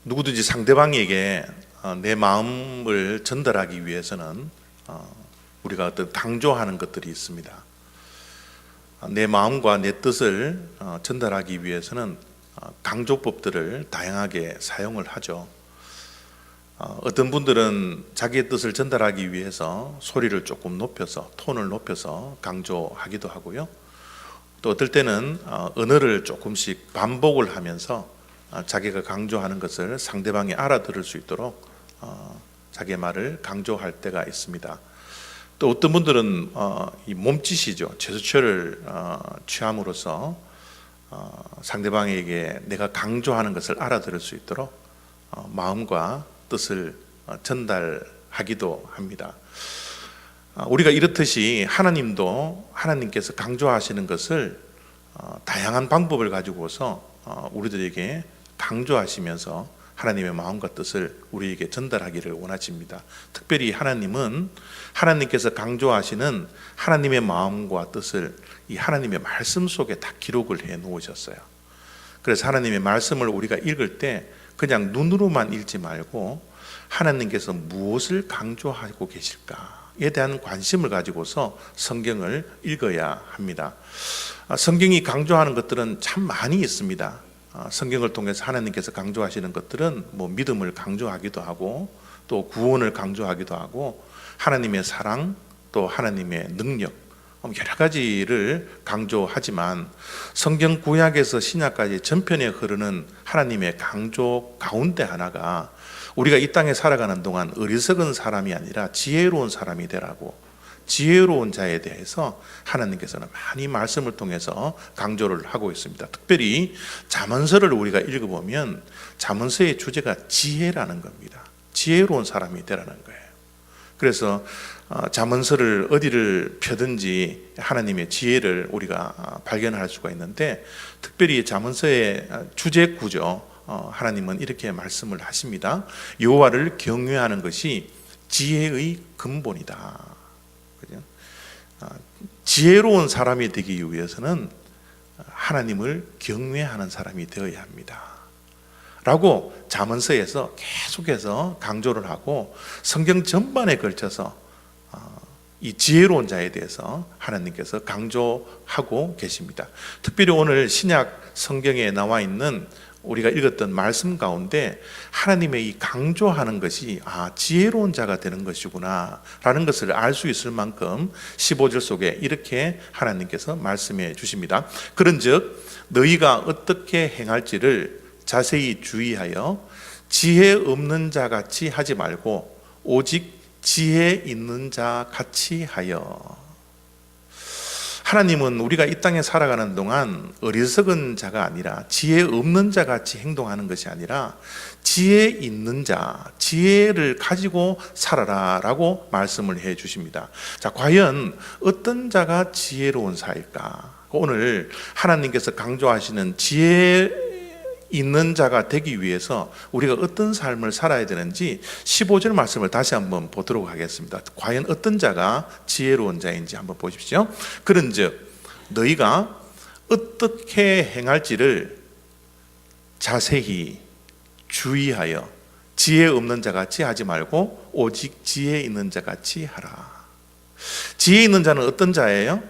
누구든지 상대방에게 내 마음을 전달하기 위해서는 우리가 어떤 강조하는 것들이 있습니다. 내 마음과 내 뜻을 전달하기 위해서는 강조법들을 다양하게 사용을 하죠. 어떤 분들은 자기의 뜻을 전달하기 위해서 소리를 조금 높여서, 톤을 높여서 강조하기도 하고요. 또 어떨 때는 언어를 조금씩 반복을 하면서 자기가 강조하는 것을 상대방이 알아들을 수 있도록 자기의 말을 강조할 때가 있습니다. 또 어떤 분들은 이 몸짓이죠. 제스처를 취함으로써 상대방에게 내가 강조하는 것을 알아들을 수 있도록 마음과 뜻을 전달하기도 합니다. 우리가 이렇듯이 하나님도 하나님께서 강조하시는 것을 다양한 방법을 가지고서 우리들에게 강조하시면서 하나님의 마음과 뜻을 우리에게 전달하기를 원하십니다. 특별히 하나님은 하나님께서 강조하시는 하나님의 마음과 뜻을 이 하나님의 말씀 속에 다 기록을 해 놓으셨어요. 그래서 하나님의 말씀을 우리가 읽을 때 그냥 눈으로만 읽지 말고 하나님께서 무엇을 강조하고 계실까에 대한 관심을 가지고서 성경을 읽어야 합니다. 성경이 강조하는 것들은 참 많이 있습니다. 성경을 통해서 하나님께서 강조하시는 것들은 믿음을 강조하기도 하고 또 구원을 강조하기도 하고 하나님의 사랑 또 하나님의 능력 여러 가지를 강조하지만 성경 구약에서 신약까지 전편에 흐르는 하나님의 강조 가운데 하나가 우리가 이 땅에 살아가는 동안 어리석은 사람이 아니라 지혜로운 사람이 되라고, 지혜로운 자에 대해서 하나님께서는 많이 말씀을 통해서 강조를 하고 있습니다. 특별히 잠언서를 우리가 읽어보면 잠언서의 주제가 지혜라는 겁니다. 지혜로운 사람이 되라는 거예요. 그래서 잠언서를 어디를 펴든지 하나님의 지혜를 우리가 발견할 수가 있는데, 특별히 잠언서의 주제구죠. 하나님은 이렇게 말씀을 하십니다. 여호와를 경외하는 것이 지혜의 근본이다. 그죠? 지혜로운 사람이 되기 위해서는 하나님을 경외하는 사람이 되어야 합니다 라고 잠언서에서 계속해서 강조를 하고 성경 전반에 걸쳐서 이 지혜로운 자에 대해서 하나님께서 강조하고 계십니다. 특별히 오늘 신약 성경에 나와 있는 우리가 읽었던 말씀 가운데 하나님의 이 강조하는 것이 지혜로운 자가 되는 것이구나 라는 것을 알 수 있을 만큼 15절 속에 이렇게 하나님께서 말씀해 주십니다. 그런즉 너희가 어떻게 행할지를 자세히 주의하여 지혜 없는 자 같이 하지 말고 오직 지혜 있는 자 같이 하여. 하나님은 우리가 이 땅에 살아가는 동안 어리석은 자가 아니라 지혜 없는 자 같이 행동하는 것이 아니라 지혜 있는 자, 지혜를 가지고 살아라 라고 말씀을 해 주십니다. 자, 과연 어떤 자가 지혜로운 자일까? 오늘 하나님께서 강조하시는 지혜 있는 자가 되기 위해서 우리가 어떤 삶을 살아야 되는지 15절 말씀을 다시 한번 보도록 하겠습니다. 과연 어떤 자가 지혜로운 자인지 한번 보십시오. 그런즉 너희가 어떻게 행할지를 자세히 주의하여 지혜 없는 자 같이 하지 말고 오직 지혜 있는 자 같이 하라. 지혜 있는 자는 어떤 자예요?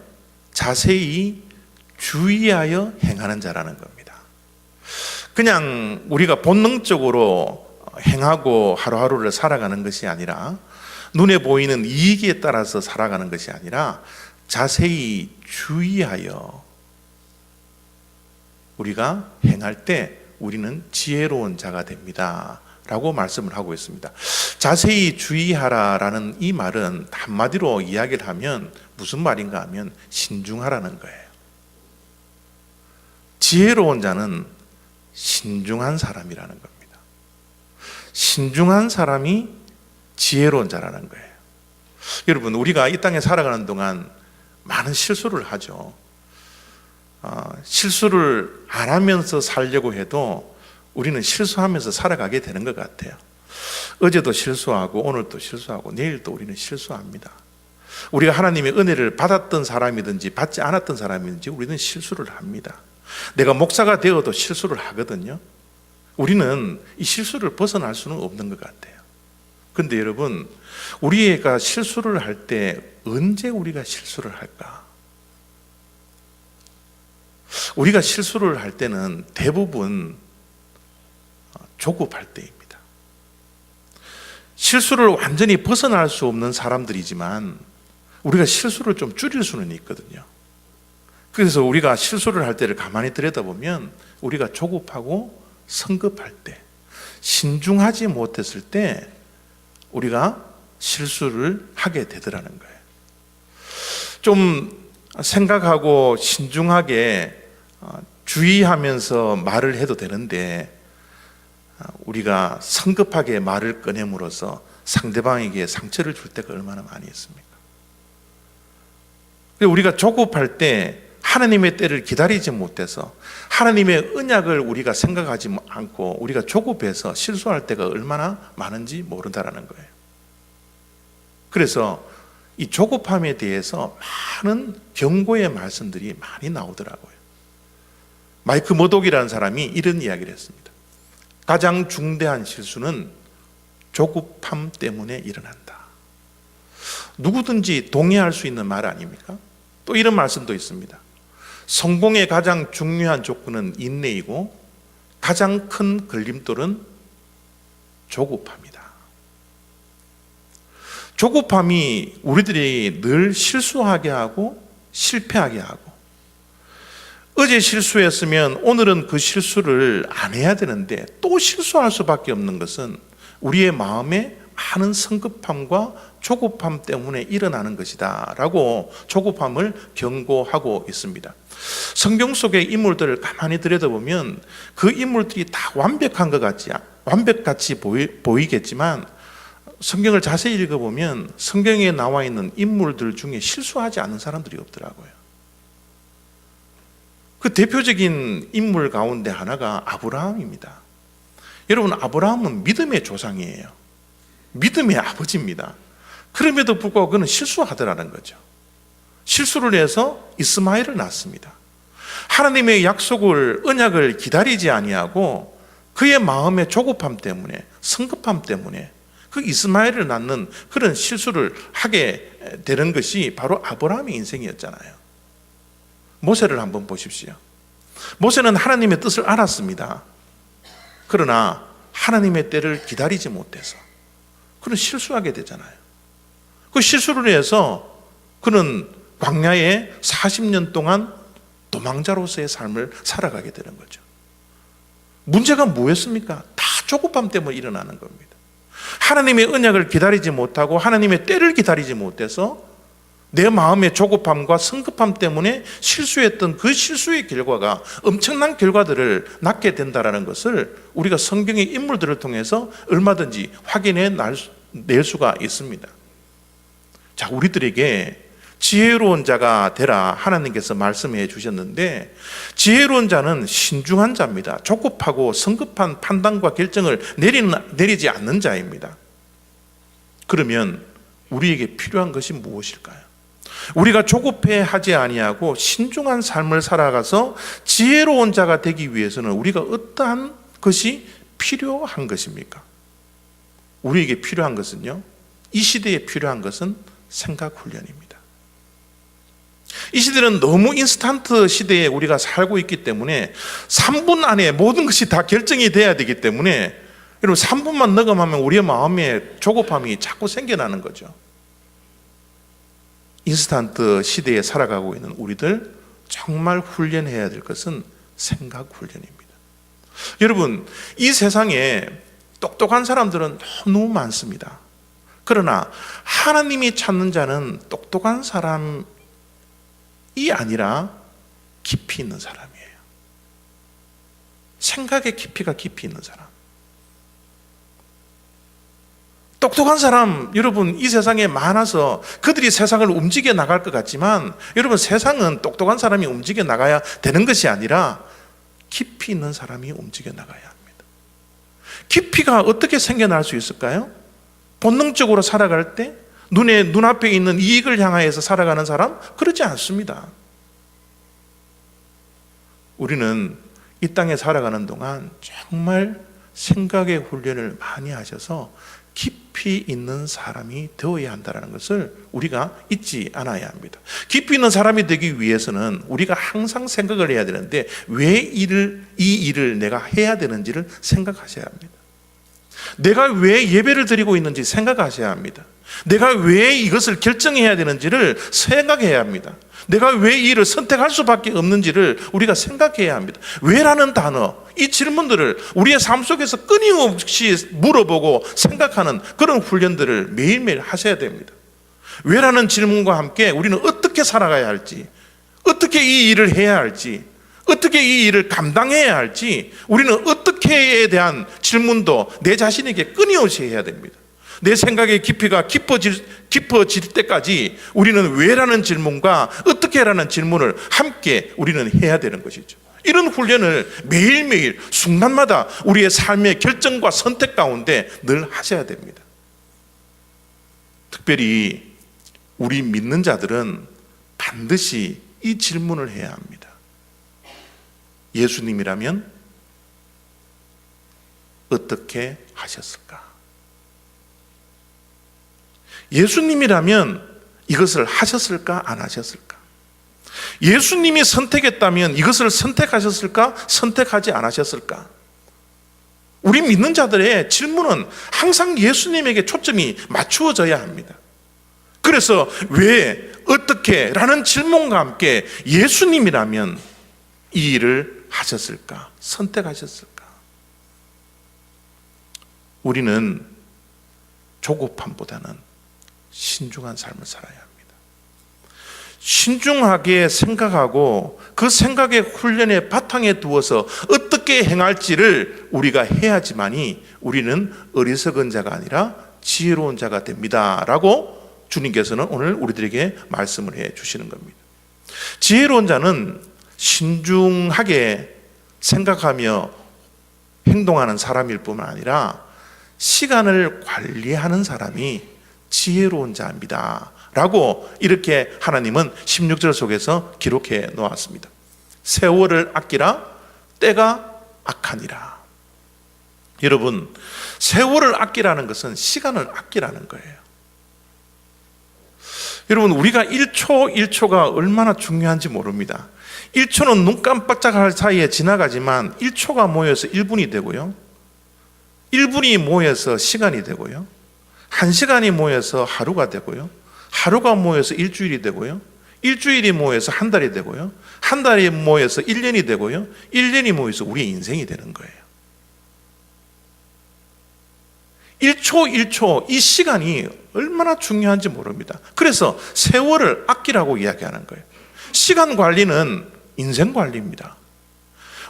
자세히 주의하여 행하는 자라는 겁니다. 그냥 우리가 본능적으로 행하고 하루하루를 살아가는 것이 아니라 눈에 보이는 이익에 따라서 살아가는 것이 아니라 자세히 주의하여 우리가 행할 때 우리는 지혜로운 자가 됩니다 라고 말씀을 하고 있습니다. 자세히 주의하라라는 이 말은 한마디로 이야기를 하면 무슨 말인가 하면 신중하라는 거예요. 지혜로운 자는 신중한 사람이라는 겁니다. 신중한 사람이 지혜로운 자라는 거예요. 여러분, 우리가 이 땅에 살아가는 동안 많은 실수를 하죠. 실수를 안 하면서 살려고 해도 우리는 실수하면서 살아가게 되는 것 같아요. 어제도 실수하고 오늘도 실수하고 내일도 우리는 실수합니다. 우리가 하나님의 은혜를 받았던 사람이든지 받지 않았던 사람이든지 우리는 실수를 합니다. 내가 목사가 되어도 실수를 하거든요. 우리는 이 실수를 벗어날 수는 없는 것 같아요. 그런데 여러분, 우리가 실수를 할 때 언제 우리가 실수를 할까? 우리가 실수를 할 때는 대부분 조급할 때입니다. 실수를 완전히 벗어날 수 없는 사람들이지만 우리가 실수를 좀 줄일 수는 있거든요. 그래서 우리가 실수를 할 때를 가만히 들여다보면 우리가 조급하고 성급할 때, 신중하지 못했을 때 우리가 실수를 하게 되더라는 거예요. 좀 생각하고 신중하게 주의하면서 말을 해도 되는데 우리가 성급하게 말을 꺼냄으로써 상대방에게 상처를 줄 때가 얼마나 많이 있습니까? 우리가 조급할 때 하나님의 때를 기다리지 못해서 하나님의 언약을 우리가 생각하지 않고 우리가 조급해서 실수할 때가 얼마나 많은지 모른다라는 거예요. 그래서 이 조급함에 대해서 많은 경고의 말씀들이 많이 나오더라고요. 마이크 머독이라는 사람이 이런 이야기를 했습니다. 가장 중대한 실수는 조급함 때문에 일어난다. 누구든지 동의할 수 있는 말 아닙니까? 또 이런 말씀도 있습니다. 성공의 가장 중요한 조건은 인내이고 가장 큰 걸림돌은 조급함이다. 조급함이 우리들이 늘 실수하게 하고 실패하게 하고, 어제 실수했으면 오늘은 그 실수를 안 해야 되는데 또 실수할 수밖에 없는 것은 우리의 마음에 많은 성급함과 조급함 때문에 일어나는 것이다 라고 조급함을 경고하고 있습니다. 성경 속의 인물들을 가만히 들여다보면 그 인물들이 다 완벽같이 보이겠지만 성경을 자세히 읽어보면 성경에 나와 있는 인물들 중에 실수하지 않은 사람들이 없더라고요. 그 대표적인 인물 가운데 하나가 아브라함입니다. 여러분, 아브라함은 믿음의 조상이에요. 믿음의 아버지입니다. 그럼에도 불구하고 그는 실수하더라는 거죠. 실수를 해서 이스마엘을 낳습니다. 하나님의 약속을, 언약을 기다리지 아니하고 그의 마음의 조급함 때문에, 성급함 때문에 그 이스마엘을 낳는 그런 실수를 하게 되는 것이 바로 아브라함의 인생이었잖아요. 모세를 한번 보십시오. 모세는 하나님의 뜻을 알았습니다. 그러나 하나님의 때를 기다리지 못해서 그는 실수하게 되잖아요. 그 실수를 해서 그는 광야에 40년 동안 도망자로서의 삶을 살아가게 되는 거죠. 문제가 뭐였습니까? 다 조급함 때문에 일어나는 겁니다. 하나님의 언약을 기다리지 못하고 하나님의 때를 기다리지 못해서 내 마음의 조급함과 성급함 때문에 실수했던 그 실수의 결과가 엄청난 결과들을 낳게 된다는 것을 우리가 성경의 인물들을 통해서 얼마든지 확인해 낼 수가 있습니다. 자, 우리들에게 지혜로운 자가 되라 하나님께서 말씀해 주셨는데, 지혜로운 자는 신중한 자입니다. 조급하고 성급한 판단과 결정을 내리지 않는 자입니다. 그러면 우리에게 필요한 것이 무엇일까요? 우리가 조급해 하지 아니하고 신중한 삶을 살아가서 지혜로운 자가 되기 위해서는 우리가 어떠한 것이 필요한 것입니까? 우리에게 필요한 것은요, 이 시대에 필요한 것은 생각 훈련입니다. 이 시대는 너무 인스턴트 시대에 우리가 살고 있기 때문에 3분 안에 모든 것이 다 결정이 돼야 되기 때문에, 여러분, 3분만 넘어가면 우리의 마음에 조급함이 자꾸 생겨나는 거죠. 인스턴트 시대에 살아가고 있는 우리들, 정말 훈련해야 될 것은 생각 훈련입니다. 여러분, 이 세상에 똑똑한 사람들은 너무 많습니다. 그러나 하나님이 찾는 자는 똑똑한 사람이 아니라 깊이 있는 사람이에요. 생각의 깊이가 깊이 있는 사람. 똑똑한 사람, 여러분, 이 세상에 많아서 그들이 세상을 움직여 나갈 것 같지만, 여러분, 세상은 똑똑한 사람이 움직여 나가야 되는 것이 아니라 깊이 있는 사람이 움직여 나가야 합니다. 깊이가 어떻게 생겨날 수 있을까요? 본능적으로 살아갈 때 눈앞에 있는 이익을 향하여서 살아가는 사람? 그렇지 않습니다. 우리는 이 땅에 살아가는 동안 정말 생각의 훈련을 많이 하셔서 깊이 있는 사람이 되어야 한다는 것을 우리가 잊지 않아야 합니다. 깊이 있는 사람이 되기 위해서는 우리가 항상 생각을 해야 되는데 왜 이 일을 내가 해야 되는지를 생각하셔야 합니다. 내가 왜 예배를 드리고 있는지 생각하셔야 합니다. 내가 왜 이것을 결정해야 되는지를 생각해야 합니다. 내가 왜 이 일을 선택할 수밖에 없는지를 우리가 생각해야 합니다. 왜라는 단어, 이 질문들을 우리의 삶 속에서 끊임없이 물어보고 생각하는 그런 훈련들을 매일매일 하셔야 됩니다. 왜라는 질문과 함께 우리는 어떻게 살아가야 할지, 어떻게 이 일을 해야 할지, 어떻게 이 일을 감당해야 할지 우리는 어떻게에 대한 질문도 내 자신에게 끊임없이 해야 됩니다. 내 생각의 깊이가 깊어질 때까지 우리는 왜라는 질문과 어떻게라는 질문을 함께 우리는 해야 되는 것이죠. 이런 훈련을 매일매일 순간마다 우리의 삶의 결정과 선택 가운데 늘 하셔야 됩니다. 특별히 우리 믿는 자들은 반드시 이 질문을 해야 합니다. 예수님이라면 어떻게 하셨을까? 예수님이라면 이것을 하셨을까? 안 하셨을까? 예수님이 선택했다면 이것을 선택하셨을까? 선택하지 않으셨을까? 우리 믿는 자들의 질문은 항상 예수님에게 초점이 맞추어져야 합니다. 그래서 왜, 어떻게 라는 질문과 함께 예수님이라면 이 일을 하셨을까? 선택하셨을까? 우리는 조급함보다는 신중한 삶을 살아야 합니다. 신중하게 생각하고 그 생각의 훈련의 바탕에 두어서 어떻게 행할지를 우리가 해야지만이 우리는 어리석은 자가 아니라 지혜로운 자가 됩니다 라고 주님께서는 오늘 우리들에게 말씀을 해 주시는 겁니다. 지혜로운 자는 신중하게 생각하며 행동하는 사람일 뿐만 아니라 시간을 관리하는 사람이 지혜로운 자입니다 라고 이렇게 하나님은 16절 속에서 기록해 놓았습니다. 세월을 아끼라 때가 악하니라. 여러분, 세월을 아끼라는 것은 시간을 아끼라는 거예요. 여러분, 우리가 1초 1초가 얼마나 중요한지 모릅니다. 1초는 눈 깜빡할 사이에 지나가지만 1초가 모여서 1분이 되고요, 1분이 모여서 시간이 되고요, 1시간이 모여서 하루가 되고요, 하루가 모여서 일주일이 되고요, 일주일이 모여서 한 달이 되고요, 한 달이 모여서 1년이 되고요, 1년이 모여서 우리의 인생이 되는 거예요. 1초 1초 이 시간이 얼마나 중요한지 모릅니다. 그래서 세월을 아끼라고 이야기하는 거예요. 시간 관리는 인생 관리입니다.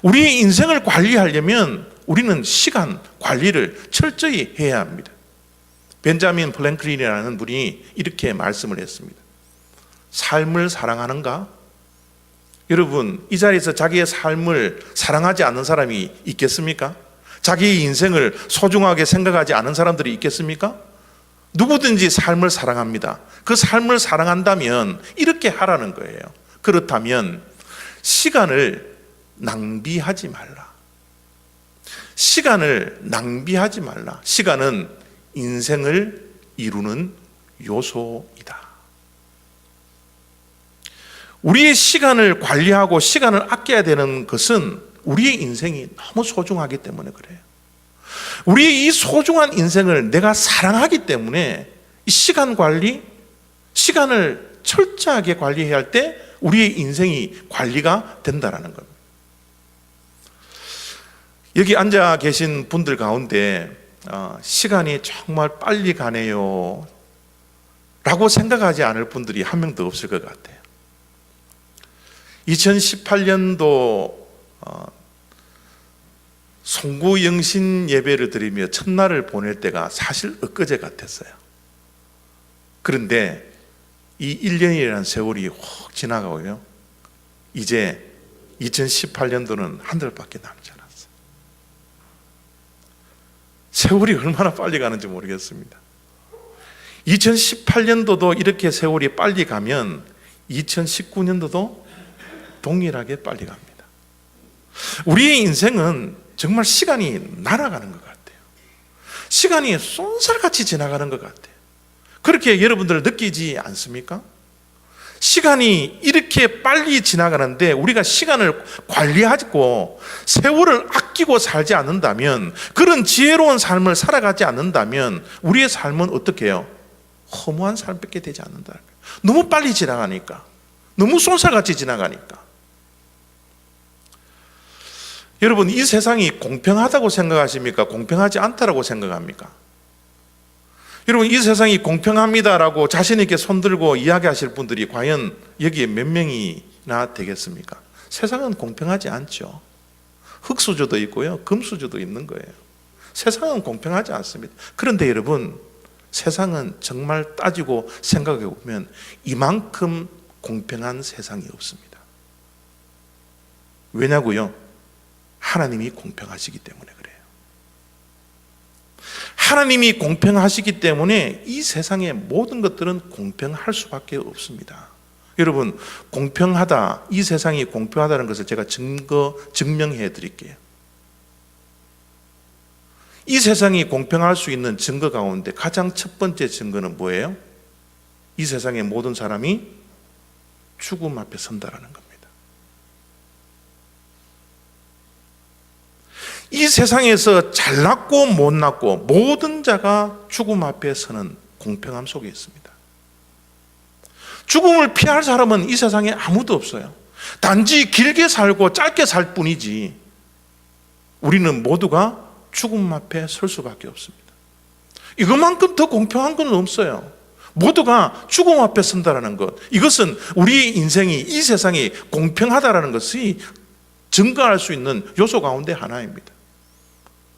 우리의 인생을 관리하려면 우리는 시간 관리를 철저히 해야 합니다. 벤자민 프랭클린이라는 분이 이렇게 말씀을 했습니다. 삶을 사랑하는가? 여러분, 이 자리에서 자기의 삶을 사랑하지 않는 사람이 있겠습니까? 자기의 인생을 소중하게 생각하지 않은 사람들이 있겠습니까? 누구든지 삶을 사랑합니다. 그 삶을 사랑한다면 이렇게 하라는 거예요. 그렇다면 시간을 낭비하지 말라. 시간을 낭비하지 말라. 시간은 인생을 이루는 요소이다. 우리의 시간을 관리하고 시간을 아껴야 되는 것은 우리의 인생이 너무 소중하기 때문에 그래요. 우리의 이 소중한 인생을 내가 사랑하기 때문에 이 시간 관리, 시간을 철저하게 관리해야 할 때 우리의 인생이 관리가 된다는 겁니다. 여기 앉아 계신 분들 가운데 시간이 정말 빨리 가네요 라고 생각하지 않을 분들이 한 명도 없을 것 같아요. 2018년도 송구영신 예배를 드리며 첫날을 보낼 때가 사실 엊그제 같았어요. 그런데 이 1년이라는 세월이 확 지나가고요, 이제 2018년도는 한 달밖에 남지 않았어요. 세월이 얼마나 빨리 가는지 모르겠습니다. 2018년도도 이렇게 세월이 빨리 가면 2019년도도 동일하게 빨리 갑니다. 우리의 인생은 정말 시간이 날아가는 것 같아요. 시간이 쏜살같이 지나가는 것 같아요. 그렇게 여러분들 느끼지 않습니까? 시간이 이렇게 빨리 지나가는데 우리가 시간을 관리하고 세월을 아끼고 살지 않는다면, 그런 지혜로운 삶을 살아가지 않는다면 우리의 삶은 어떻게 해요? 허무한 삶밖에 되지 않는다. 너무 빨리 지나가니까, 너무 쏜살같이 지나가니까. 여러분, 이 세상이 공평하다고 생각하십니까? 공평하지 않다라고 생각합니까? 여러분, 이 세상이 공평합니다라고 자신 있게 손들고 이야기하실 분들이 과연 여기에 몇 명이나 되겠습니까? 세상은 공평하지 않죠. 흙수저도 있고요, 금수저도 있는 거예요. 세상은 공평하지 않습니다. 그런데 여러분, 세상은 정말 따지고 생각해 보면 이만큼 공평한 세상이 없습니다. 왜냐고요? 하나님이 공평하시기 때문에 그래요. 하나님이 공평하시기 때문에 이 세상의 모든 것들은 공평할 수밖에 없습니다. 여러분, 공평하다, 이 세상이 공평하다는 것을 제가 증명해 드릴게요. 이 세상이 공평할 수 있는 증거 가운데 가장 첫 번째 증거는 뭐예요? 이 세상의 모든 사람이 죽음 앞에 선다라는 겁니다. 이 세상에서 잘났고 못났고 모든 자가 죽음 앞에 서는 공평함 속에 있습니다. 죽음을 피할 사람은 이 세상에 아무도 없어요. 단지 길게 살고 짧게 살 뿐이지 우리는 모두가 죽음 앞에 설 수밖에 없습니다. 이것만큼 더 공평한 건 없어요. 모두가 죽음 앞에 선다라는 것, 이것은 우리 인생이, 이 세상이 공평하다라는 것이 증거할 수 있는 요소 가운데 하나입니다.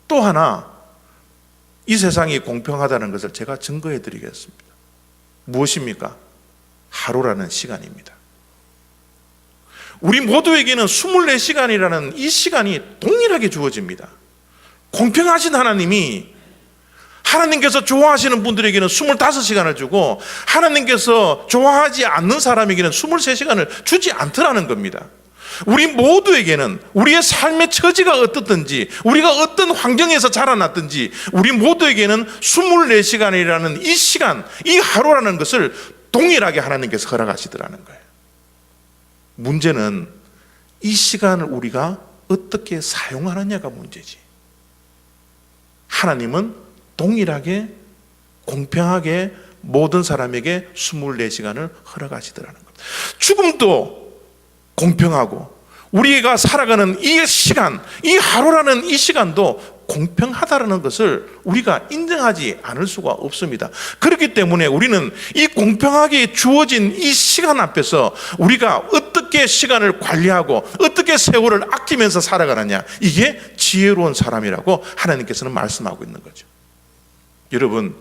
또 하나, 이 세상이 공평하다는 것을 제가 증거해 드리겠습니다. 무엇입니까? 하루라는 시간입니다. 우리 모두에게는 24시간이라는 이 시간이 동일하게 주어집니다. 공평하신 하나님께서 좋아하시는 분들에게는 25시간을 주고 하나님께서 좋아하지 않는 사람에게는 23시간을 주지 않더라는 겁니다. 우리 모두에게는 우리의 삶의 처지가 어떻든지, 우리가 어떤 환경에서 자라났든지 우리 모두에게는 24시간이라는 이 시간, 이 하루라는 것을 동일하게 하나님께서 허락하시더라는 거예요. 문제는 이 시간을 우리가 어떻게 사용하느냐가 문제지. 하나님은 동일하게 공평하게 모든 사람에게 24시간을 허락하시더라는 겁니다. 죽음도 공평하고 우리가 살아가는 이 시간, 이 하루라는 이 시간도 공평하다는 것을 우리가 인정하지 않을 수가 없습니다. 그렇기 때문에 우리는 이 공평하게 주어진 이 시간 앞에서 우리가 어떻게 시간을 관리하고 어떻게 세월을 아끼면서 살아가느냐, 이게 지혜로운 사람이라고 하나님께서는 말씀하고 있는 거죠. 여러분,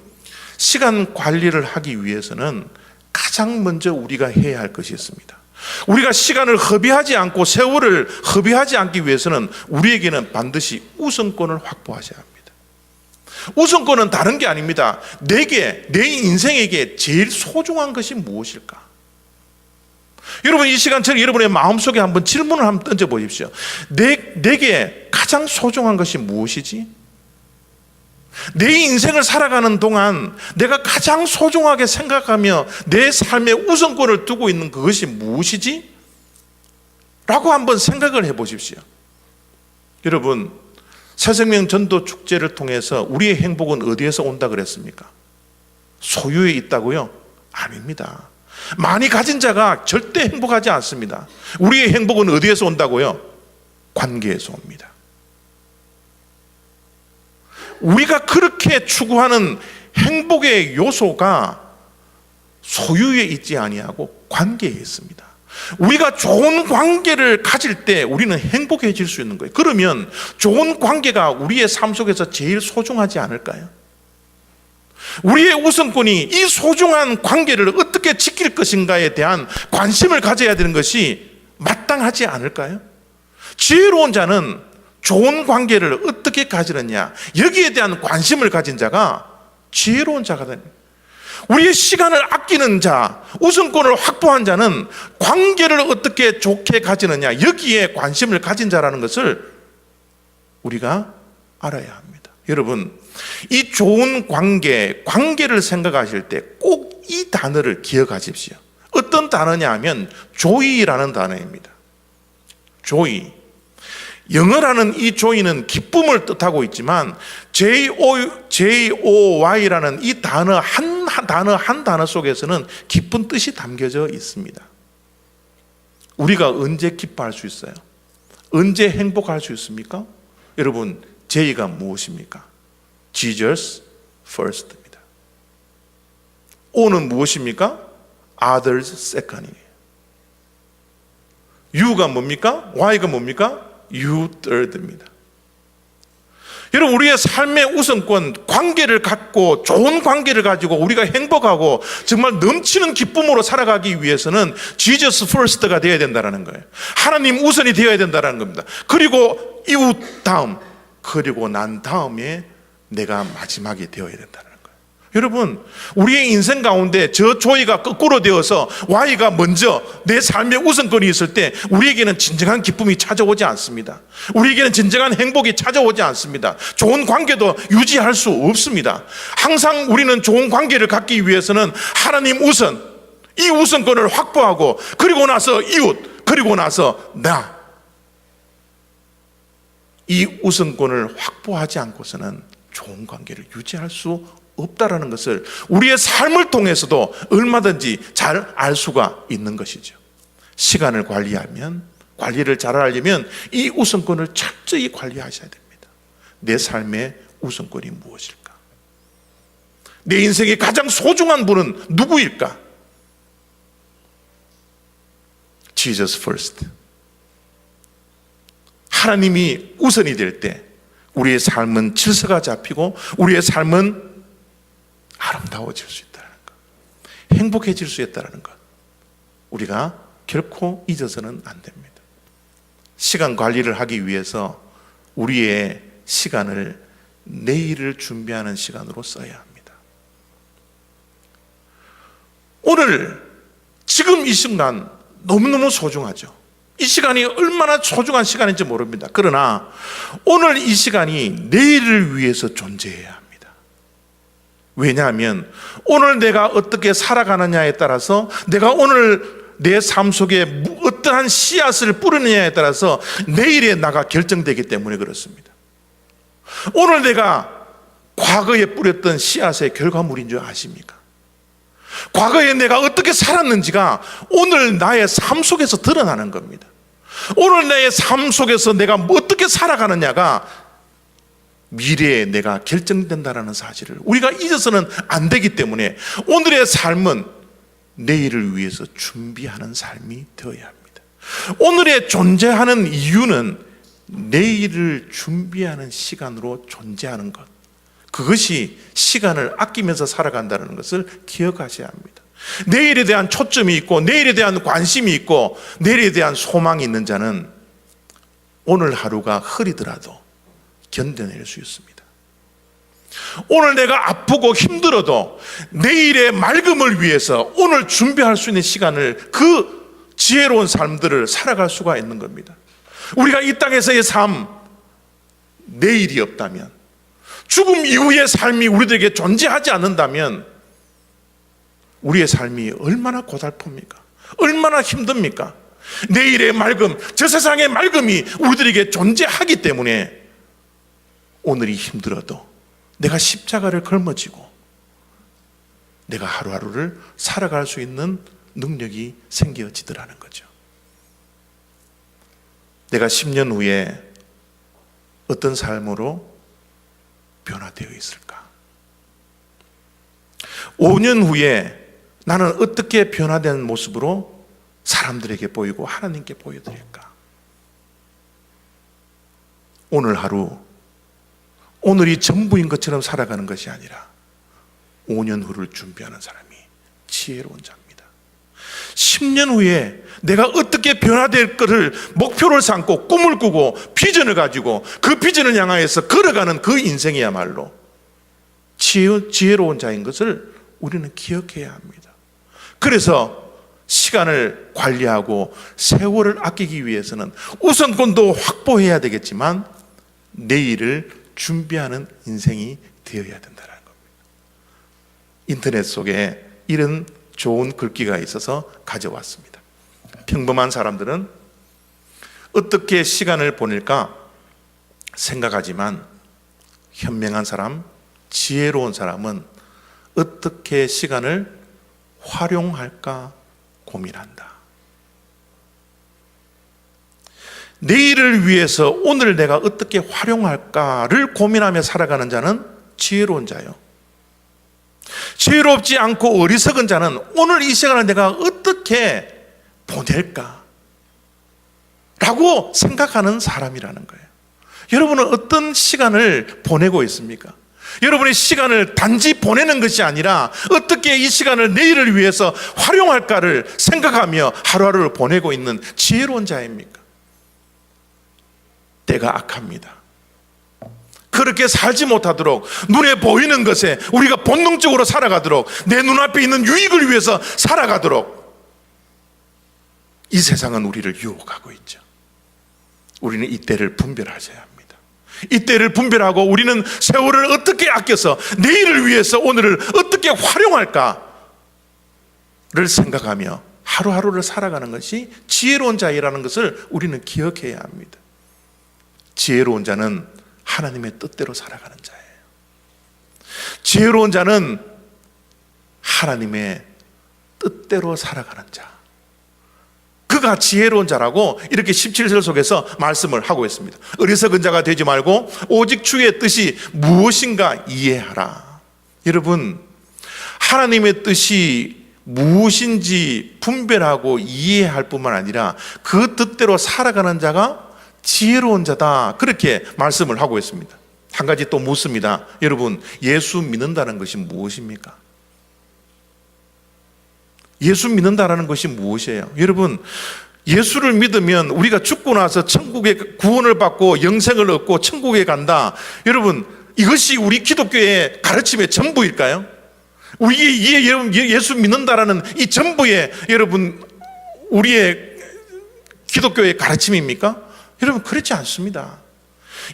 시간 관리를 하기 위해서는 가장 먼저 우리가 해야 할 것이 있습니다. 우리가 시간을 허비하지 않고 세월을 허비하지 않기 위해서는 우리에게는 반드시 우선권을 확보하셔야 합니다. 우선권은 다른 게 아닙니다. 내 인생에게 제일 소중한 것이 무엇일까? 여러분, 이 시간처럼 여러분의 마음속에 한번 질문을 한번 던져보십시오. 내게 가장 소중한 것이 무엇이지? 내 인생을 살아가는 동안 내가 가장 소중하게 생각하며 내 삶의 우선권을 두고 있는 그것이 무엇이지? 라고 한번 생각을 해보십시오. 여러분, 새생명 전도 축제를 통해서 우리의 행복은 어디에서 온다 그랬습니까? 소유에 있다고요? 아닙니다. 많이 가진 자가 절대 행복하지 않습니다. 우리의 행복은 어디에서 온다고요? 관계에서 옵니다. 우리가 그렇게 추구하는 행복의 요소가 소유에 있지 아니하고 관계에 있습니다. 우리가 좋은 관계를 가질 때 우리는 행복해질 수 있는 거예요. 그러면 좋은 관계가 우리의 삶 속에서 제일 소중하지 않을까요? 우리의 우선권이 이 소중한 관계를 어떻게 지킬 것인가에 대한 관심을 가져야 되는 것이 마땅하지 않을까요? 지혜로운 자는 좋은 관계를 어떻게 가지느냐, 여기에 대한 관심을 가진 자가 지혜로운 자가 됩니다. 우리의 시간을 아끼는 자, 우선권을 확보한 자는 관계를 어떻게 좋게 가지느냐, 여기에 관심을 가진 자라는 것을 우리가 알아야 합니다. 여러분, 이 좋은 관계를 생각하실 때 꼭 이 단어를 기억하십시오. 어떤 단어냐 하면 joy라는 단어입니다. joy. 영어라는 이 joy는 기쁨을 뜻하고 있지만 joy라는 이 단어 한 단어 속에서는 깊은 뜻이 담겨져 있습니다. 우리가 언제 기뻐할 수 있어요? 언제 행복할 수 있습니까? 여러분, J가 무엇입니까? Jesus first입니다. O는 무엇입니까? Others second이에요. U가 뭡니까? Y가 뭡니까? You third입니다. 여러분, 우리의 삶의 우선권, 관계를 갖고 좋은 관계를 가지고 우리가 행복하고 정말 넘치는 기쁨으로 살아가기 위해서는 Jesus first가 되어야 된다는 거예요. 하나님 우선이 되어야 된다는 겁니다. 그리고 이웃 다음, 그리고 난 다음에 내가 마지막이 되어야 된다는 거예요. 여러분, 우리의 인생 가운데 저 조이가 거꾸로 되어서 Y가 먼저 내 삶의 우선권이 있을 때 우리에게는 진정한 기쁨이 찾아오지 않습니다. 우리에게는 진정한 행복이 찾아오지 않습니다. 좋은 관계도 유지할 수 없습니다. 항상 우리는 좋은 관계를 갖기 위해서는 하나님 우선, 이 우선권을 확보하고 그리고 나서 이웃, 그리고 나서 나, 이 우선권을 확보하지 않고서는 좋은 관계를 유지할 수 없다라는 것을 우리의 삶을 통해서도 얼마든지 잘 알 수가 있는 것이죠. 시간을 관리를 잘 하려면 이 우선권을 철저히 관리하셔야 됩니다. 내 삶의 우선권이 무엇일까? 내 인생의 가장 소중한 분은 누구일까? Jesus first. 하나님이 우선이 될 때 우리의 삶은 질서가 잡히고 우리의 삶은 아름다워질 수 있다는 것, 행복해질 수 있다는 것, 우리가 결코 잊어서는 안 됩니다. 시간 관리를 하기 위해서 우리의 시간을 내일을 준비하는 시간으로 써야 합니다. 오늘 지금 이 순간 너무너무 소중하죠. 이 시간이 얼마나 소중한 시간인지 모릅니다. 그러나 오늘 이 시간이 내일을 위해서 존재해야 합니다. 왜냐하면 오늘 내가 어떻게 살아가느냐에 따라서, 내가 오늘 내 삶 속에 어떠한 씨앗을 뿌리느냐에 따라서 내일의 나가 결정되기 때문에 그렇습니다. 오늘 내가 과거에 뿌렸던 씨앗의 결과물인 줄 아십니까? 과거에 내가 어떻게 살았는지가 오늘 나의 삶 속에서 드러나는 겁니다. 오늘 나의 삶 속에서 내가 어떻게 살아가느냐가 미래에 내가 결정된다는 사실을 우리가 잊어서는 안 되기 때문에 오늘의 삶은 내일을 위해서 준비하는 삶이 되어야 합니다. 오늘의 존재하는 이유는 내일을 준비하는 시간으로 존재하는 것, 그것이 시간을 아끼면서 살아간다는 것을 기억하셔야 합니다. 내일에 대한 초점이 있고 내일에 대한 관심이 있고 내일에 대한 소망이 있는 자는 오늘 하루가 흐리더라도 견뎌낼 수 있습니다. 오늘 내가 아프고 힘들어도 내일의 맑음을 위해서 오늘 준비할 수 있는 시간을, 그 지혜로운 삶들을 살아갈 수가 있는 겁니다. 우리가 이 땅에서의 삶, 내일이 없다면, 죽음 이후의 삶이 우리들에게 존재하지 않는다면 우리의 삶이 얼마나 고달픕니까? 얼마나 힘듭니까? 내일의 맑음, 저 세상의 맑음이 우리들에게 존재하기 때문에 오늘이 힘들어도 내가 십자가를 걸머지고 내가 하루하루를 살아갈 수 있는 능력이 생겨지더라는 거죠. 내가 10년 후에 어떤 삶으로 변화되어 있을까? 5년 후에 나는 어떻게 변화된 모습으로 사람들에게 보이고 하나님께 보여드릴까? 오늘 하루, 오늘이 전부인 것처럼 살아가는 것이 아니라 5년 후를 준비하는 사람이 지혜로운 자입니다. 10년 후에 내가 어떻게 변화될 것을 목표를 삼고 꿈을 꾸고 비전을 가지고 그 비전을 향하여서 걸어가는 그 인생이야말로 지혜로운 자인 것을 우리는 기억해야 합니다. 그래서 시간을 관리하고 세월을 아끼기 위해서는 우선권도 확보해야 되겠지만 내일을 준비하는 인생이 되어야 된다는 겁니다. 인터넷 속에 이런 좋은 글귀가 있어서 가져왔습니다. 평범한 사람들은 어떻게 시간을 보낼까 생각하지만 현명한 사람, 지혜로운 사람은 어떻게 시간을 활용할까 고민한다. 내일을 위해서 오늘 내가 어떻게 활용할까를 고민하며 살아가는 자는 지혜로운 자요. 지혜롭지 않고 어리석은 자는 오늘 이 시간을 내가 어떻게 보낼까 라고 생각하는 사람이라는 거예요. 여러분은 어떤 시간을 보내고 있습니까? 여러분의 시간을 단지 보내는 것이 아니라 어떻게 이 시간을 내일을 위해서 활용할까를 생각하며 하루하루를 보내고 있는 지혜로운 자입니까? 때가 악합니다. 그렇게 살지 못하도록 눈에 보이는 것에 우리가 본능적으로 살아가도록 내 눈앞에 있는 유익을 위해서 살아가도록 이 세상은 우리를 유혹하고 있죠. 우리는 이 때를 분별하셔야 합니다. 이 때를 분별하고 우리는 세월을 어떻게 아껴서 내일을 위해서 오늘을 어떻게 활용할까를 생각하며 하루하루를 살아가는 것이 지혜로운 자이라는 것을 우리는 기억해야 합니다. 지혜로운 자는 하나님의 뜻대로 살아가는 자예요. 지혜로운 자는 하나님의 뜻대로 살아가는 자, 그가 지혜로운 자라고 이렇게 17절 속에서 말씀을 하고 있습니다. 어리석은 자가 되지 말고 오직 주의 뜻이 무엇인가 이해하라. 여러분, 하나님의 뜻이 무엇인지 분별하고 이해할 뿐만 아니라 그 뜻대로 살아가는 자가 지혜로운 자다, 그렇게 말씀을 하고 있습니다. 한 가지 또 묻습니다. 여러분, 예수 믿는다는 것이 무엇입니까? 예수 믿는다는 것이 무엇이에요? 여러분, 예수를 믿으면 우리가 죽고 나서 천국의 구원을 받고 영생을 얻고 천국에 간다. 여러분, 이것이 우리 기독교의 가르침의 전부일까요? 여러분, 예수 믿는다라는 이 전부의 여러분 우리의 기독교의 가르침입니까? 여러분, 그렇지 않습니다.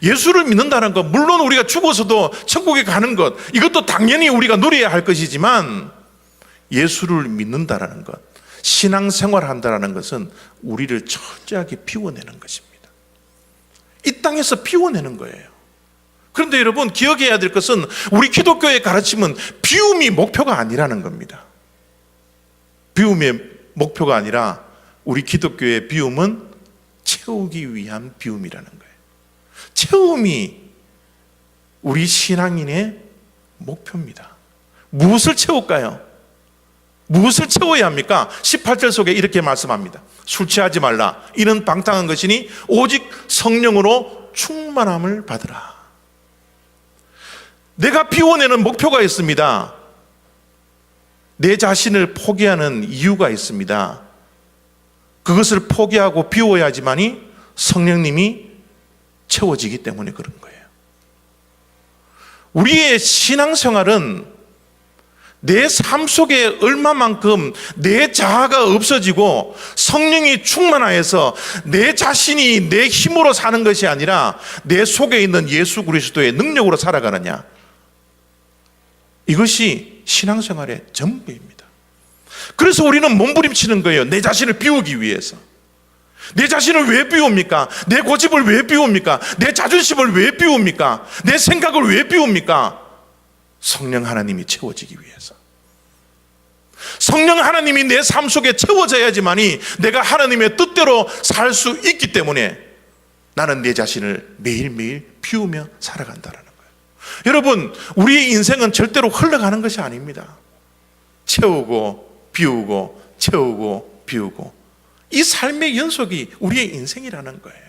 예수를 믿는다는 것, 물론 우리가 죽어서도 천국에 가는 것, 이것도 당연히 우리가 누려야 할 것이지만 예수를 믿는다라는 것, 신앙생활을 한다는 것은 우리를 철저하게 비워내는 것입니다. 이 땅에서 비워내는 거예요. 그런데 여러분, 기억해야 될 것은 우리 기독교의 가르침은 비움이 목표가 아니라는 겁니다. 비움의 목표가 아니라 우리 기독교의 비움은 채우기 위한 비움이라는 거예요. 채움이 우리 신앙인의 목표입니다. 무엇을 채울까요? 무엇을 채워야 합니까? 18절 속에 이렇게 말씀합니다. 술 취하지 말라. 이는 방탕한 것이니 오직 성령으로 충만함을 받으라. 내가 비워내는 목표가 있습니다. 내 자신을 포기하는 이유가 있습니다. 그것을 포기하고 비워야지만이 성령님이 채워지기 때문에 그런 거예요. 우리의 신앙생활은 내 삶 속에 얼마만큼 내 자아가 없어지고 성령이 충만하여서 내 자신이 내 힘으로 사는 것이 아니라 내 속에 있는 예수 그리스도의 능력으로 살아가느냐, 이것이 신앙생활의 전부입니다. 그래서 우리는 몸부림치는 거예요. 내 자신을 비우기 위해서. 내 자신을 왜 비웁니까? 내 고집을 왜 비웁니까? 내 자존심을 왜 비웁니까? 내 생각을 왜 비웁니까? 성령 하나님이 채워지기 위해서. 성령 하나님이 내 삶 속에 채워져야지만이 내가 하나님의 뜻대로 살 수 있기 때문에 나는 내 자신을 매일매일 비우며 살아간다는 거예요. 여러분, 우리의 인생은 절대로 흘러가는 것이 아닙니다. 채우고 비우고 채우고 비우고, 이 삶의 연속이 우리의 인생이라는 거예요.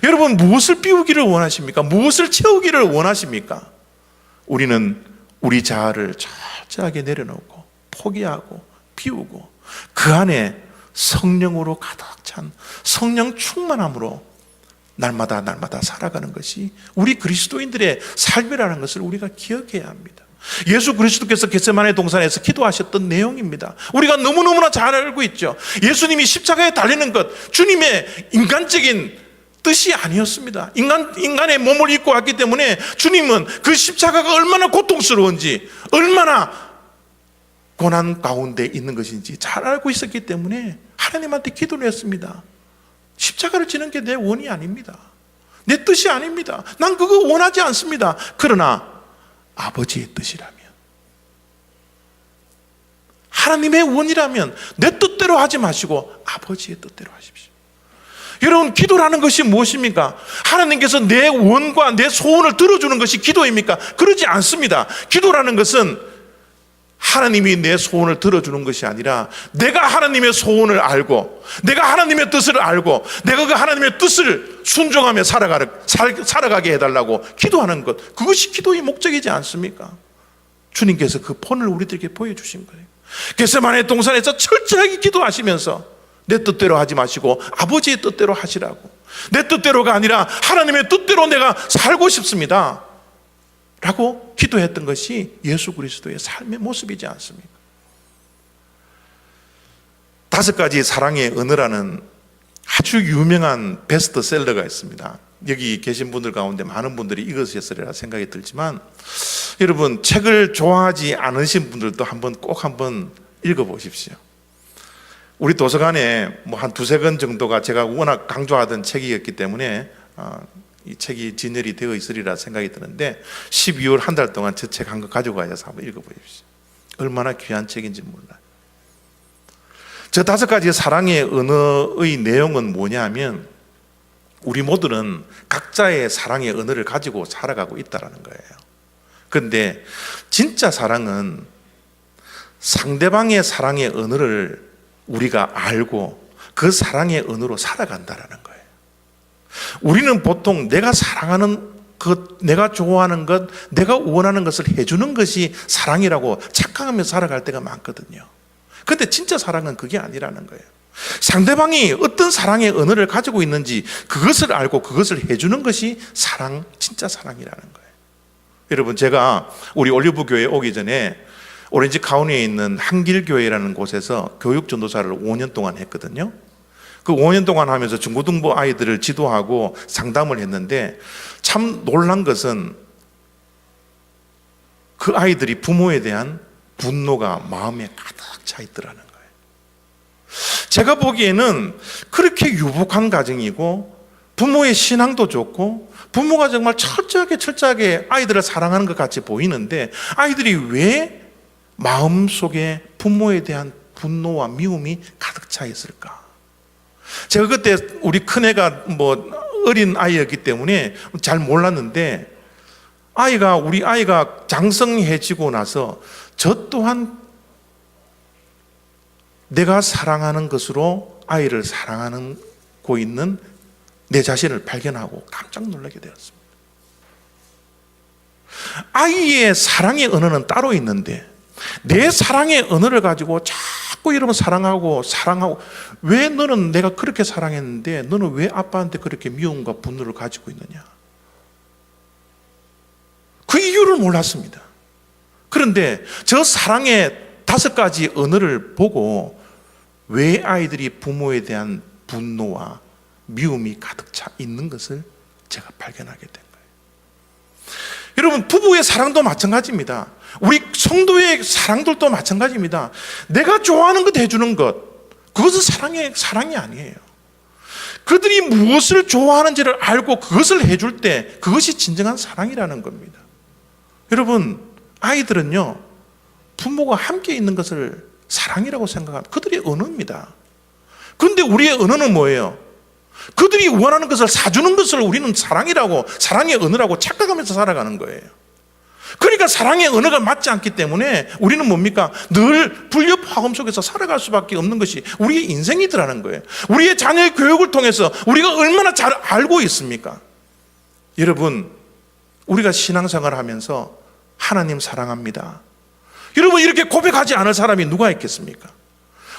여러분, 무엇을 비우기를 원하십니까? 무엇을 채우기를 원하십니까? 우리는 우리 자아를 철저하게 내려놓고 포기하고 비우고 그 안에 성령으로 가득 찬 성령 충만함으로 날마다 살아가는 것이 우리 그리스도인들의 삶이라는 것을 우리가 기억해야 합니다. 예수 그리스도께서 겟세마네 동산에서 기도하셨던 내용입니다. 우리가 너무너무나 잘 알고 있죠. 예수님이 십자가에 달리는 것, 주님의 인간적인 뜻이 아니었습니다. 인간의 몸을 입고 왔기 때문에 주님은 그 십자가가 얼마나 고통스러운지, 얼마나 고난 가운데 있는 것인지 잘 알고 있었기 때문에 하나님한테 기도를 했습니다. 십자가를 지는 게 내 원이 아닙니다. 내 뜻이 아닙니다. 난 그거 원하지 않습니다. 그러나 아버지의 뜻이라면, 하나님의 원이라면 내 뜻대로 하지 마시고 아버지의 뜻대로 하십시오. 여러분, 기도라는 것이 무엇입니까? 하나님께서 내 원과 내 소원을 들어주는 것이 기도입니까? 그러지 않습니다. 기도라는 것은 하나님이 내 소원을 들어주는 것이 아니라 내가 하나님의 소원을 알고, 내가 하나님의 뜻을 알고, 내가 그 하나님의 뜻을 순종하며 살아가게 해달라고 기도하는 것, 그것이 기도의 목적이지 않습니까? 주님께서 그 본을 우리들에게 보여주신 거예요. 겟세마네 동산에서 철저하게 기도하시면서 내 뜻대로 하지 마시고 아버지의 뜻대로 하시라고, 내 뜻대로가 아니라 하나님의 뜻대로 내가 살고 싶습니다 라고 기도했던 것이 예수 그리스도의 삶의 모습이지 않습니까? 5가지 사랑의 언어라는 아주 유명한 베스트셀러가 있습니다. 여기 계신 분들 가운데 많은 분들이 읽으셨으리라 생각이 들지만, 여러분, 책을 좋아하지 않으신 분들도 꼭 한번 읽어보십시오. 우리 도서관에 한 2-3권 정도가 제가 워낙 강조하던 책이었기 때문에 이 책이 진열이 되어 있으리라 생각이 드는데, 12월 한 달 동안 저 책 한 권 가지고 가셔서 한번 읽어보십시오. 얼마나 귀한 책인지 몰라요. 저 5가지 사랑의 언어의 내용은 뭐냐면, 우리 모두는 각자의 사랑의 언어를 가지고 살아가고 있다는 거예요. 그런데 진짜 사랑은 상대방의 사랑의 언어를 우리가 알고 그 사랑의 언어로 살아간다는 거예요. 우리는 보통 내가 사랑하는 것, 내가 좋아하는 것, 내가 원하는 것을 해주는 것이 사랑이라고 착각하며 살아갈 때가 많거든요. 그런데 진짜 사랑은 그게 아니라는 거예요. 상대방이 어떤 사랑의 언어를 가지고 있는지 그것을 알고 그것을 해주는 것이 사랑, 진짜 사랑이라는 거예요. 여러분, 제가 우리 올리브 교회에 오기 전에 오렌지 카운티에 있는 한길교회라는 곳에서 교육 전도사를 5년 동안 했거든요. 그 5년 동안 하면서 중고등부 아이들을 지도하고 상담을 했는데, 참 놀란 것은 그 아이들이 부모에 대한 분노가 마음에 가득 차 있더라는 거예요. 제가 보기에는 그렇게 유복한 가정이고 부모의 신앙도 좋고 부모가 정말 철저하게 아이들을 사랑하는 것 같이 보이는데, 아이들이 왜 마음속에 부모에 대한 분노와 미움이 가득 차 있을까? 제가 그때 우리 큰애가 어린 아이였기 때문에 잘 몰랐는데, 우리 아이가 장성해지고 나서 저 또한 내가 사랑하는 것으로 아이를 사랑하고 있는 내 자신을 발견하고 깜짝 놀라게 되었습니다. 아이의 사랑의 언어는 따로 있는데 내 사랑의 언어를 가지고 자꾸 이러면 사랑하고 왜 너는 내가 그렇게 사랑했는데 너는 왜 아빠한테 그렇게 미움과 분노를 가지고 있느냐? 그 이유를 몰랐습니다. 그런데 저 사랑의 5가지 언어를 보고 왜 아이들이 부모에 대한 분노와 미움이 가득 차 있는 것을 제가 발견하게 된 거예요. 여러분, 부부의 사랑도 마찬가지입니다. 우리 성도의 사랑들도 마찬가지입니다. 내가 좋아하는 것 해주는 것, 그것은 사랑이 아니에요. 그들이 무엇을 좋아하는지를 알고 그것을 해줄 때 그것이 진정한 사랑이라는 겁니다. 여러분, 아이들은요, 부모가 함께 있는 것을 사랑이라고 생각합니다. 그들의 언어입니다. 그런데 우리의 언어는 뭐예요? 그들이 원하는 것을 사주는 것을 우리는 사랑의 언어라고 착각하면서 살아가는 거예요. 그러니까 사랑의 언어가 맞지 않기 때문에 우리는 뭡니까? 늘 불협화음 속에서 살아갈 수밖에 없는 것이 우리의 인생이더라는 거예요. 우리의 자녀의 교육을 통해서 우리가 얼마나 잘 알고 있습니까? 여러분, 우리가 신앙생활을 하면서 하나님 사랑합니다, 여러분, 이렇게 고백하지 않을 사람이 누가 있겠습니까?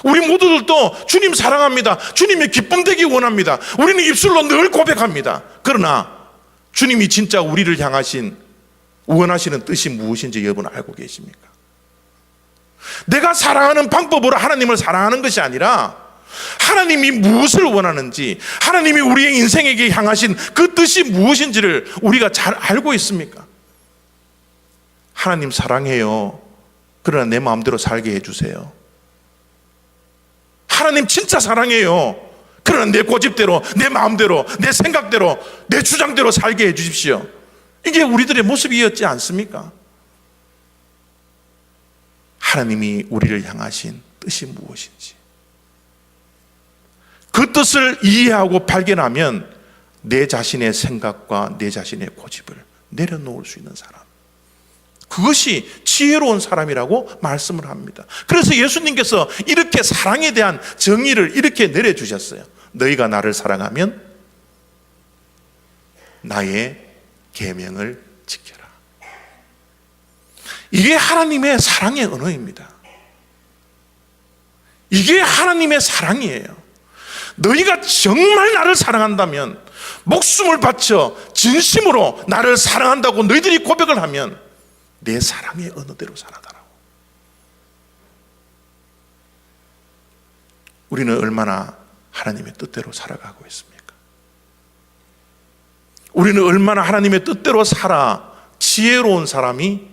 우리 모두들도 주님 사랑합니다, 주님의 기쁨 되기 원합니다, 우리는 입술로 늘 고백합니다. 그러나 주님이 진짜 우리를 향하신 원하시는 뜻이 무엇인지 여러분 알고 계십니까? 내가 사랑하는 방법으로 하나님을 사랑하는 것이 아니라 하나님이 무엇을 원하는지, 하나님이 우리의 인생에게 향하신 그 뜻이 무엇인지를 우리가 잘 알고 있습니까? 하나님 사랑해요. 그러나 내 마음대로 살게 해주세요. 하나님 진짜 사랑해요. 그러나 내 고집대로, 내 마음대로, 내 생각대로, 내 주장대로 살게 해주십시오. 이게 우리들의 모습이었지 않습니까? 하나님이 우리를 향하신 뜻이 무엇인지, 그 뜻을 이해하고 발견하면 내 자신의 생각과 내 자신의 고집을 내려놓을 수 있는 사람, 그것이 지혜로운 사람이라고 말씀을 합니다. 그래서 예수님께서 이렇게 사랑에 대한 정의를 이렇게 내려주셨어요. 너희가 나를 사랑하면 나의 계명을 지켜라. 이게 하나님의 사랑의 언어입니다. 이게 하나님의 사랑이에요. 너희가 정말 나를 사랑한다면, 목숨을 바쳐 진심으로 나를 사랑한다고 너희들이 고백을 하면 내 사랑의 언어대로 살아가라고. 우리는 얼마나 하나님의 뜻대로 살아가고 있습니까? 우리는 얼마나 하나님의 뜻대로 살아 지혜로운 사람이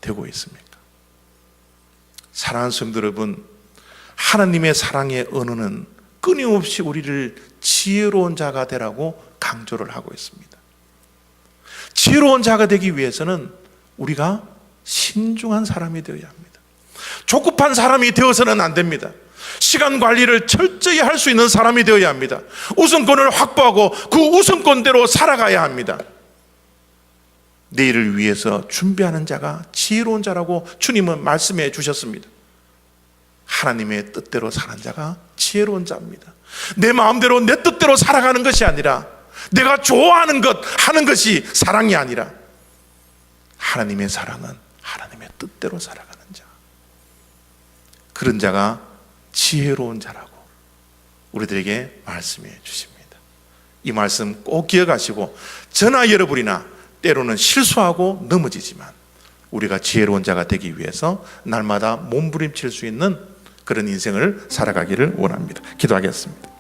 되고 있습니까? 사랑하는 성도 여러분, 하나님의 사랑의 언어는 끊임없이 우리를 지혜로운 자가 되라고 강조를 하고 있습니다. 지혜로운 자가 되기 위해서는 우리가 신중한 사람이 되어야 합니다. 조급한 사람이 되어서는 안 됩니다. 시간 관리를 철저히 할 수 있는 사람이 되어야 합니다. 우선권을 확보하고 그 우선권대로 살아가야 합니다. 내일을 위해서 준비하는 자가 지혜로운 자라고 주님은 말씀해 주셨습니다. 하나님의 뜻대로 사는 자가 지혜로운 자입니다. 내 마음대로 내 뜻대로 살아가는 것이 아니라, 내가 좋아하는 것 하는 것이 사랑이 아니라, 하나님의 사랑은 하나님의 뜻대로 살아가는 자, 그런 자가 지혜로운 자라고 우리들에게 말씀해 주십니다. 이 말씀 꼭 기억하시고, 저나 여러분이나 때로는 실수하고 넘어지지만 우리가 지혜로운 자가 되기 위해서 날마다 몸부림칠 수 있는 그런 인생을 살아가기를 원합니다. 기도하겠습니다.